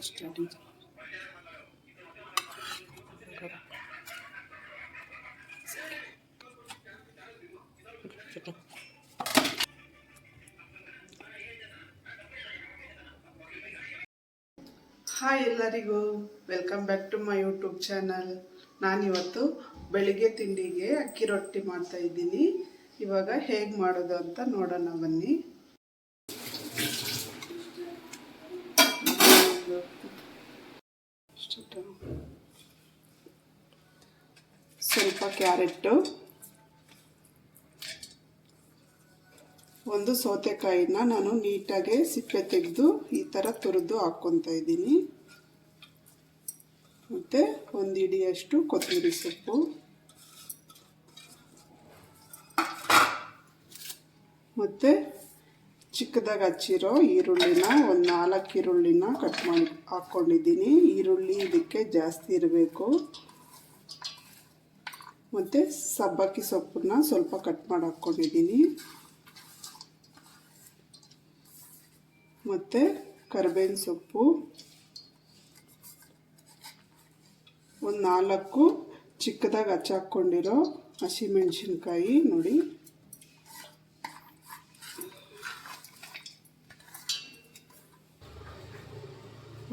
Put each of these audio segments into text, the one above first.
Starting hi ಎಲ್ಲರಿಗೂ welcome back to my YouTube channel. ನಾನಿವತ್ತು ಬೆಳಿಗ್ಗೆ ತಿಂಡಿಗೆ ಅಕ್ಕಿ ರೊಟ್ಟಿ ಮಾಡ್ತಾ ಇದ್ದೀನಿ. ಇವಾಗ ಹೇಗೆ ಮಾಡೋದು ಅಂತ ನೋಡೋಣ ಬನ್ನಿ. ಸ್ವಲ್ಪ ಕ್ಯಾರೆಟು, ಒಂದು ಸೌತೆಕಾಯಿನ ನಾನು ನೀಟಾಗಿ ಸಿಪ್ಪೆ ತೆಗೆದು ಈ ಥರ ತುರಿದು ಹಾಕ್ಕೊತಾ ಇದ್ದೀನಿ. ಮತ್ತು ಒಂದು ಹಿಡಿಯಷ್ಟು ಕೊತ್ತಂಬರಿ ಸೊಪ್ಪು, ಮತ್ತು ಚಿಕ್ಕದಾಗಿ ಹಚ್ಚಿರೋ ಈರುಳ್ಳಿನ ಒಂದು 4 ಈರುಳ್ಳಿನ ಕಟ್ ಮಾಡಿ ಹಾಕ್ಕೊಂಡಿದ್ದೀನಿ. ಈರುಳ್ಳಿ ಇದಕ್ಕೆ ಜಾಸ್ತಿ ಇರಬೇಕು. ಮತ್ತು ಸಬ್ಬಕ್ಕಿ ಸೊಪ್ಪನ್ನ ಸ್ವಲ್ಪ ಕಟ್ ಮಾಡಿ ಹಾಕ್ಕೊಂಡಿದ್ದೀನಿ. ಮತ್ತು ಕರಿಬೇವಿನ ಸೊಪ್ಪು, ಒಂದು 4 ಚಿಕ್ಕದಾಗಿ ಹಚ್ಚಾಕೊಂಡಿರೋ ಹಸಿಮೆಣಸಿನ್ಕಾಯಿ ನೋಡಿ,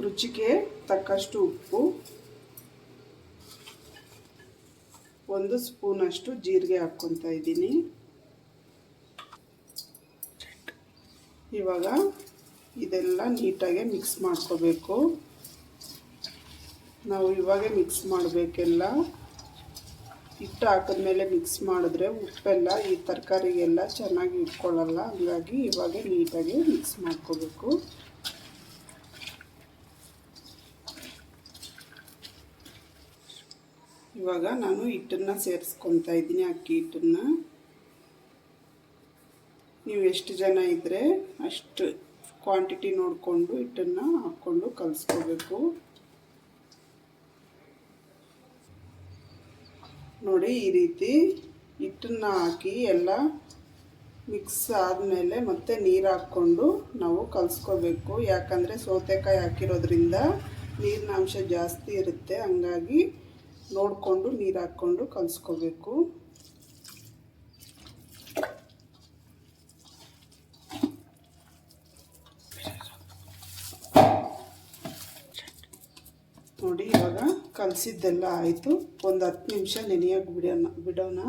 ರುಚಿಗೆ ತಕ್ಕಷ್ಟು ಉಪ್ಪು, 1 ಸ್ಪೂನಷ್ಟು ಜೀರಿಗೆ ಹಾಕ್ಕೊತಾ ಇದ್ದೀನಿ. ಇವಾಗ ಇದೆಲ್ಲ ನೀಟಾಗಿ ಮಿಕ್ಸ್ ಮಾಡ್ಕೋಬೇಕು. ನಾವು ಇವಾಗ ಮಿಕ್ಸ್ ಮಾಡಬೇಕೆಲ್ಲ. ಹಿಟ್ಟು ಹಾಕಿದ್ಮೇಲೆ ಮಿಕ್ಸ್ ಮಾಡಿದ್ರೆ ಉಪ್ಪೆಲ್ಲ ಈ ತರಕಾರಿಗೆಲ್ಲ ಚೆನ್ನಾಗಿ ಇಟ್ಕೊಳ್ಳಲ್ಲ. ಹಾಗಾಗಿ ಇವಾಗ ನೀಟಾಗಿ ಮಿಕ್ಸ್ ಮಾಡ್ಕೋಬೇಕು. ಇವಾಗ ನಾನು ಹಿಟ್ಟನ್ನು ಸೇರಿಸ್ಕೊತಾ ಇದ್ದೀನಿ, ಅಕ್ಕಿ ಹಿಟ್ಟನ್ನು. ನೀವು ಎಷ್ಟು ಜನ ಇದ್ದರೆ ಅಷ್ಟು ಕ್ವಾಂಟಿಟಿ ನೋಡಿಕೊಂಡು ಹಿಟ್ಟನ್ನು ಹಾಕ್ಕೊಂಡು ಕಲಿಸ್ಕೋಬೇಕು. ನೋಡಿ, ಈ ರೀತಿ ಹಿಟ್ಟನ್ನು ಹಾಕಿ ಎಲ್ಲ ಮಿಕ್ಸ್ ಆದಮೇಲೆ ಮತ್ತೆ ನೀರು ಹಾಕ್ಕೊಂಡು ನಾವು ಕಲಿಸ್ಕೋಬೇಕು. ಯಾಕಂದರೆ ಸೌತೆಕಾಯಿ ಹಾಕಿರೋದ್ರಿಂದ ನೀರಿನ ಅಂಶ ಜಾಸ್ತಿ ಇರುತ್ತೆ. ಹಂಗಾಗಿ ನೋಡಿಕೊಂಡು ನೀರು ಹಾಕ್ಕೊಂಡು ಕಲಿಸ್ಕೋಬೇಕು. ನೋಡಿ, ಇವಾಗ ಕಲಸಿದ್ದೆಲ್ಲ ಆಯಿತು. ಒಂದು 10 ನಿಮಿಷ ನೆನೆಯೋಕೆ ಬಿಡೋಣ.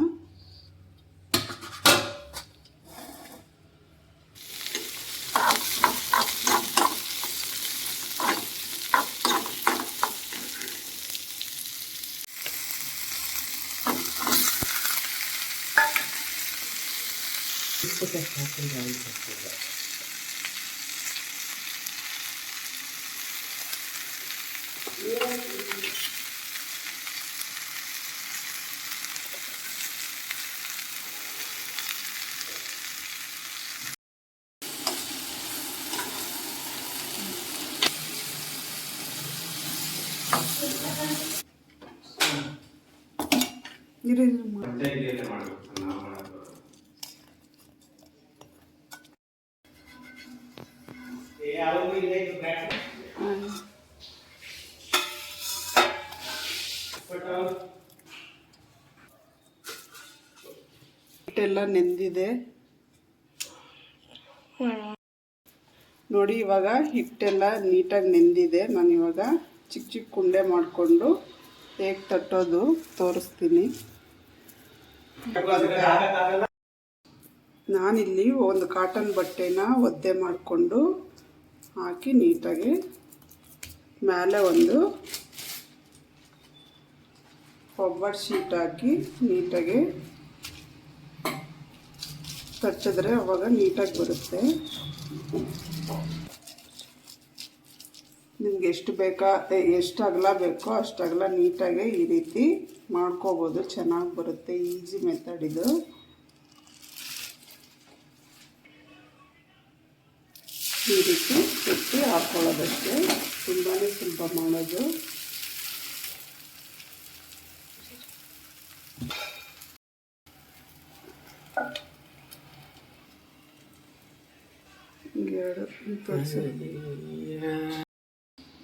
ಹಿಟ್ಟೆಲ್ಲ ನೆಂದಿದೆ ನೋಡಿ. ಇವಾಗ ಹಿಟ್ಟೆಲ್ಲ ನೀಟಾಗಿ ನೆಂದಿದೆ. ನಾನು ಇವಾಗ ಚಿಕ್ಕ ಚಿಕ್ಕ ಉಂಡೆ ಮಾಡಿಕೊಂಡು ಹೇಗೆ ತಟ್ಟೋದು ತೋರಿಸ್ತೀನಿ. ನಾನಿಲ್ಲಿ ಒಂದು ಕಾಟನ್ ಬಟ್ಟೆನ ಒದ್ದೆ ಮಾಡಿಕೊಂಡು ಹಾಕಿ ನೀಟಾಗಿ ಮೇಲೆ ಒಂದು ರಬ್ಬರ್ ಶೀಟ್ ಹಾಕಿ ನೀಟಾಗಿ ತಟ್ಟಿದ್ರೆ ಅವಾಗ ನೀಟಾಗಿ ಬರುತ್ತೆ. ನಿಮ್ಗೆ ಎಷ್ಟು ಅಗಲ ಬೇಕೋ ಅಷ್ಟು ಅಗಲ ನೀಟಾಗಿ ಈ ರೀತಿ ಮಾಡ್ಕೋಬೋದು. ಚೆನ್ನಾಗಿ ಬರುತ್ತೆ. ಈಸಿ ಮೆಥಡ್ ಇದು. ಈ ರೀತಿ ಎತ್ತಿ ಹಾಕ್ಕೊಳ್ಳೋದಕ್ಕೆ ತುಂಬಾ ಸುಲಭ ಮಾಡೋದು. ಎರಡು ತೋರಿಸಿ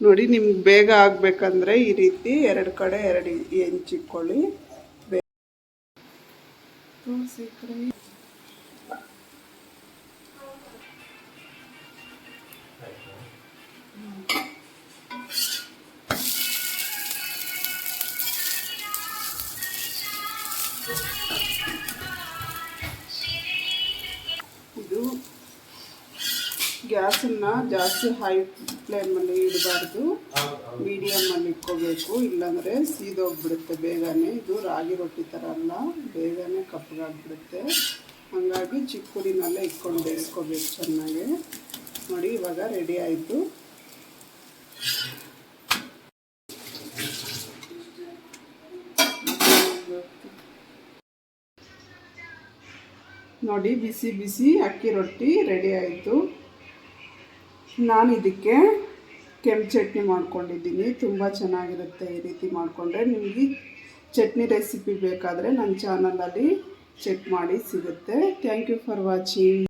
ನೋಡಿ ನಿಮ್ಗೆ ಬೇಗ ಆಗಬೇಕಂದ್ರೆ ಈ ರೀತಿ 2 ಕಡೆ 2 ಹೆಂಚಿಕ್ಕೊಳ್ಳಿ. ಇದು ಗ್ಯಾಸನ್ನು ಜಾಸ್ತಿ ಹೈ ಫ್ಲೇಮಲ್ಲಿ ಇಡಬಾರ್ದು, ಮೀಡಿಯಮಲ್ಲಿ ಇಟ್ಕೋಬೇಕು, ಇಲ್ಲಾಂದರೆ ಸೀದೋಗ್ಬಿಡುತ್ತೆ ಬೇಗನೆ. ಇದು ರಾಗಿ ರೊಟ್ಟಿ ಥರ ಅಲ್ಲ, ಬೇಗನೆ ಕಪ್ಪಗಾಗ್ಬಿಡುತ್ತೆ. ಹಾಗಾಗಿ ಚಿಕ್ಕ ಉರಿನಲ್ಲೇ ಇಟ್ಕೊಂಡು ಬೇಯಿಸ್ಕೋಬೇಕು ಚೆನ್ನಾಗಿ. ನೋಡಿ ಇವಾಗ ರೆಡಿ ಆಯಿತು. ನೋಡಿ ಬಿಸಿ ಬಿಸಿ ಅಕ್ಕಿ ರೊಟ್ಟಿ ರೆಡಿ ಆಯಿತು. ನಾನು ಇದಕ್ಕೆ ಕೆಂಪು ಚಟ್ನಿ ಮಾಡ್ಕೊಂಡಿದ್ದೀನಿ, ತುಂಬ ಚೆನ್ನಾಗಿರುತ್ತೆ ಈ ರೀತಿ ಮಾಡಿಕೊಂಡ್ರೆ. ನಿಮಗೆ ಚಟ್ನಿ ರೆಸಿಪಿ ಬೇಕಾದರೆ ನನ್ನ ಚಾನಲಲ್ಲಿ ಚೆಕ್ ಮಾಡಿ ಸಿಗುತ್ತೆ. Thank you for watching.